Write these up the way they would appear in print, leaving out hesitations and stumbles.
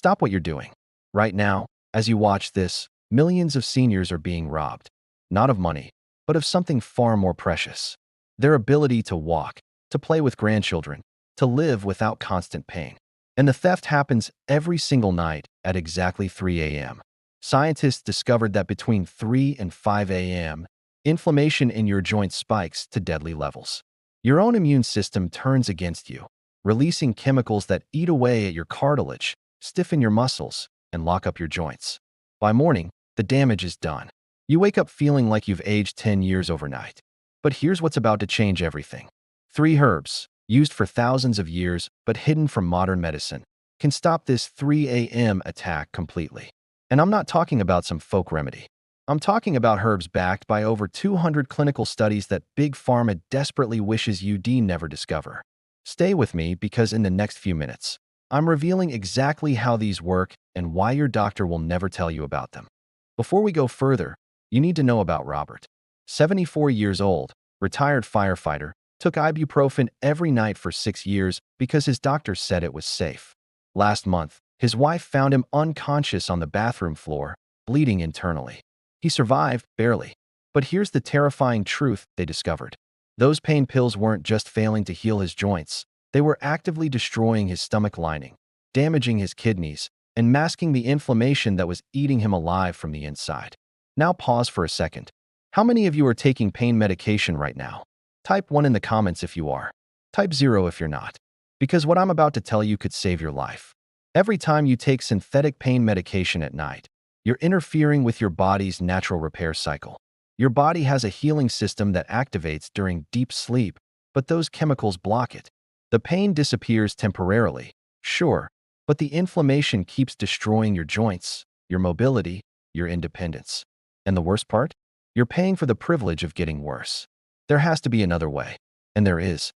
Stop what you're doing. Right now, as you watch this, millions of seniors are being robbed, not of money, but of something far more precious. Their ability to walk, to play with grandchildren, to live without constant pain. And the theft happens every single night at exactly 3 a.m. Scientists discovered that between 3 and 5 a.m., inflammation in your joint spikes to deadly levels. Your own immune system turns against you, releasing chemicals that eat away at your cartilage, stiffen your muscles, and lock up your joints. By morning, the damage is done. You wake up feeling like you've aged 10 years overnight. But here's what's about to change everything. 3 herbs, used for thousands of years but hidden from modern medicine, can stop this 3 a.m. attack completely. And I'm not talking about some folk remedy. I'm talking about herbs backed by over 200 clinical studies that Big Pharma desperately wishes you'd never discover. Stay with me because in the next few minutes, I'm revealing exactly how these work and why your doctor will never tell you about them. Before we go further, you need to know about Robert. 74 years old, retired firefighter, took ibuprofen every night for 6 years because his doctor said it was safe. Last month, his wife found him unconscious on the bathroom floor, bleeding internally. He survived, barely. But here's the terrifying truth they discovered. Those pain pills weren't just failing to heal his joints, they were actively destroying his stomach lining, damaging his kidneys, and masking the inflammation that was eating him alive from the inside. Now pause for a second. How many of you are taking pain medication right now? Type 1 in the comments if you are. Type 0 if you're not. Because what I'm about to tell you could save your life. Every time you take synthetic pain medication at night, you're interfering with your body's natural repair cycle. Your body has a healing system that activates during deep sleep, but those chemicals block it. The pain disappears temporarily, sure, but the inflammation keeps destroying your joints, your mobility, your independence. And the worst part? You're paying for the privilege of getting worse. There has to be another way. And there is.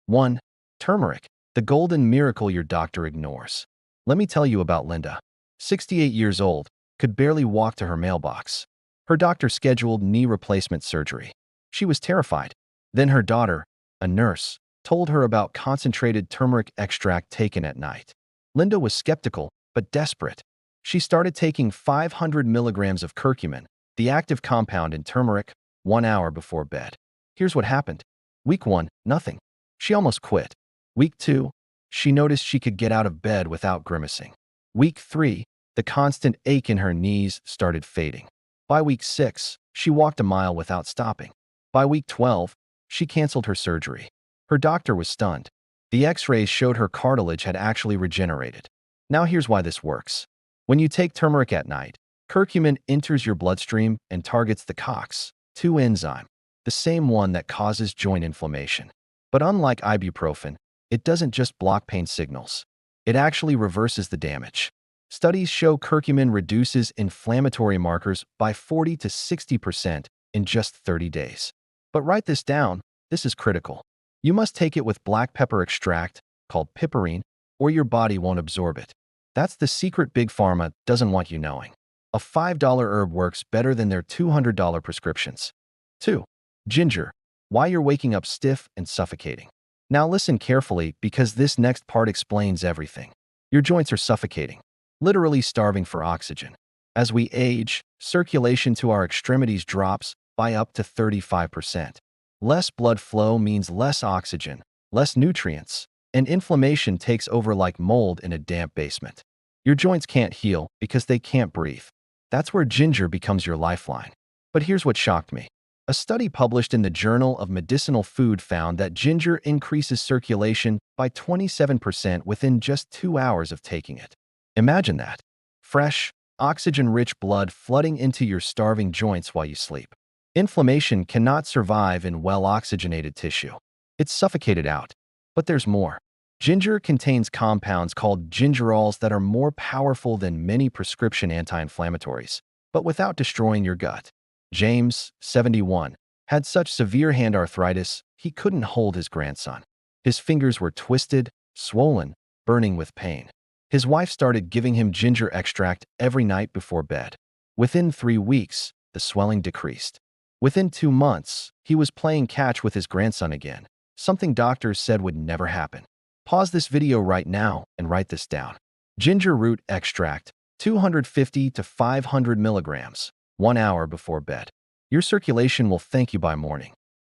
1. Turmeric, the golden miracle your doctor ignores. Let me tell you about Linda. 68 years old, could barely walk to her mailbox. Her doctor scheduled knee replacement surgery. She was terrified. Then her daughter, a nurse, told her about concentrated turmeric extract taken at night. Linda was skeptical, but desperate. She started taking 500 milligrams of curcumin, the active compound in turmeric, 1 hour before bed. Here's what happened. Week 1, nothing. She almost quit. Week 2, she noticed she could get out of bed without grimacing. Week 3, the constant ache in her knees started fading. By week 6, she walked a mile without stopping. By week 12, she canceled her surgery. Her doctor was stunned. The x-rays showed her cartilage had actually regenerated. Now here's why this works. When you take turmeric at night, curcumin enters your bloodstream and targets the COX-2 enzyme, the same one that causes joint inflammation. But unlike ibuprofen, it doesn't just block pain signals. It actually reverses the damage. Studies show curcumin reduces inflammatory markers by 40 to 60% in just 30 days. But write this down, this is critical. You must take it with black pepper extract, called piperine, or your body won't absorb it. That's the secret Big Pharma doesn't want you knowing. A $5 herb works better than their $200 prescriptions. 2. Ginger. Why you're waking up stiff and suffocating. Now listen carefully because this next part explains everything. Your joints are suffocating, literally starving for oxygen. As we age, circulation to our extremities drops by up to 35%. Less blood flow means less oxygen, less nutrients, and inflammation takes over like mold in a damp basement. Your joints can't heal because they can't breathe. That's where ginger becomes your lifeline. But here's what shocked me. A study published in the Journal of Medicinal Food found that ginger increases circulation by 27% within just 2 hours of taking it. Imagine that. Fresh, oxygen-rich blood flooding into your starving joints while you sleep. Inflammation cannot survive in well-oxygenated tissue. It's suffocated out. But there's more. Ginger contains compounds called gingerols that are more powerful than many prescription anti-inflammatories, but without destroying your gut. James, 71, had such severe hand arthritis, he couldn't hold his grandson. His fingers were twisted, swollen, burning with pain. His wife started giving him ginger extract every night before bed. Within 3 weeks, the swelling decreased. Within 2 months, he was playing catch with his grandson again, something doctors said would never happen. Pause this video right now and write this down. Ginger root extract, 250 to 500 milligrams, 1 hour before bed. Your circulation will thank you by morning.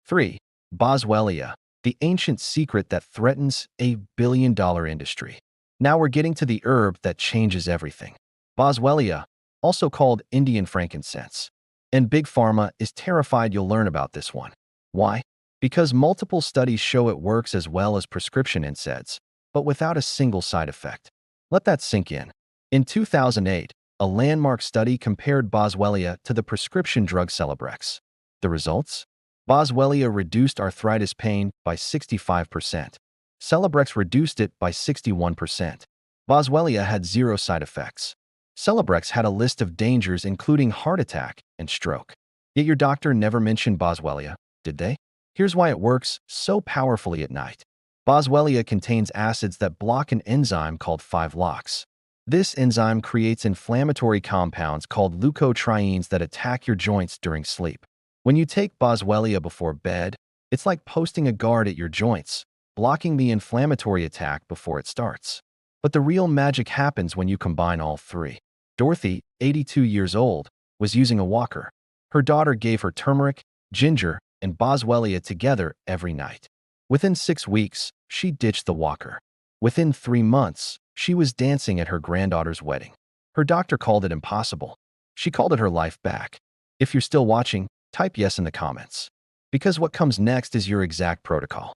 3. Boswellia, the ancient secret that threatens a billion-dollar industry. Now we're getting to the herb that changes everything. Boswellia, also called Indian frankincense. And Big Pharma is terrified you'll learn about this one. Why? Because multiple studies show it works as well as prescription NSAIDs, but without a single side effect. Let that sink in. In 2008, a landmark study compared Boswellia to the prescription drug Celebrex. The results? Boswellia reduced arthritis pain by 65%. Celebrex reduced it by 61%. Boswellia had zero side effects. Celebrex had a list of dangers including heart attack and stroke. Yet your doctor never mentioned Boswellia, did they? Here's why it works so powerfully at night. Boswellia contains acids that block an enzyme called 5-LOX. This enzyme creates inflammatory compounds called leukotrienes that attack your joints during sleep. When you take Boswellia before bed, it's like posting a guard at your joints, blocking the inflammatory attack before it starts. But the real magic happens when you combine all three. Dorothy, 82 years old, was using a walker. Her daughter gave her turmeric, ginger, and Boswellia together every night. Within 6 weeks, she ditched the walker. Within 3 months, she was dancing at her granddaughter's wedding. Her doctor called it impossible. She called it her life back. If you're still watching, type yes in the comments. Because what comes next is your exact protocol.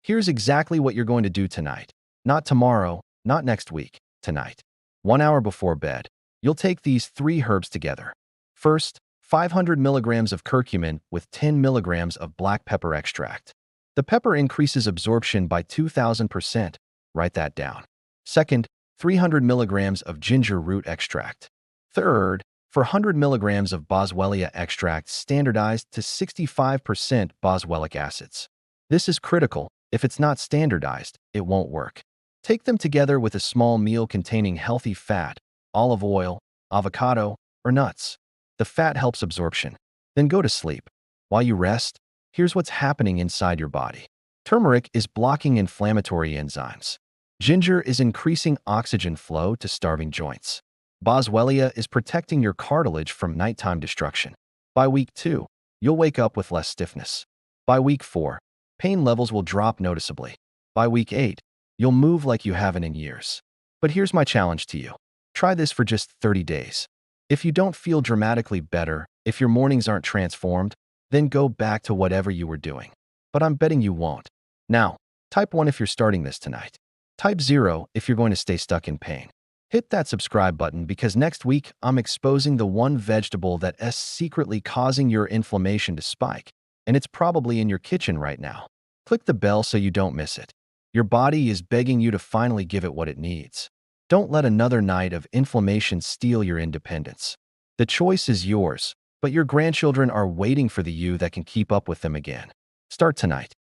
Here's exactly what you're going to do tonight. Not tomorrow, not next week, tonight. 1 hour before bed, you'll take these 3 herbs together. First, 500 milligrams of curcumin with 10 milligrams of black pepper extract. The pepper increases absorption by 2,000%. Write that down. Second, 300 milligrams of ginger root extract. Third, 400 milligrams of Boswellia extract standardized to 65% boswellic acids. This is critical. If it's not standardized, it won't work. Take them together with a small meal containing healthy fat, olive oil, avocado, or nuts. The fat helps absorption. Then go to sleep. While you rest, here's what's happening inside your body. Turmeric is blocking inflammatory enzymes. Ginger is increasing oxygen flow to starving joints. Boswellia is protecting your cartilage from nighttime destruction. By week 2, you'll wake up with less stiffness. By week 4, pain levels will drop noticeably. By week 8, you'll move like you haven't in years. But here's my challenge to you. Try this for just 30 days. If you don't feel dramatically better, if your mornings aren't transformed, then go back to whatever you were doing. But I'm betting you won't. Now, type 1 if you're starting this tonight. Type 0 if you're going to stay stuck in pain. Hit that subscribe button because next week I'm exposing the one vegetable that is secretly causing your inflammation to spike, and it's probably in your kitchen right now. Click the bell so you don't miss it. Your body is begging you to finally give it what it needs. Don't let another night of inflammation steal your independence. The choice is yours, but your grandchildren are waiting for the you that can keep up with them again. Start tonight.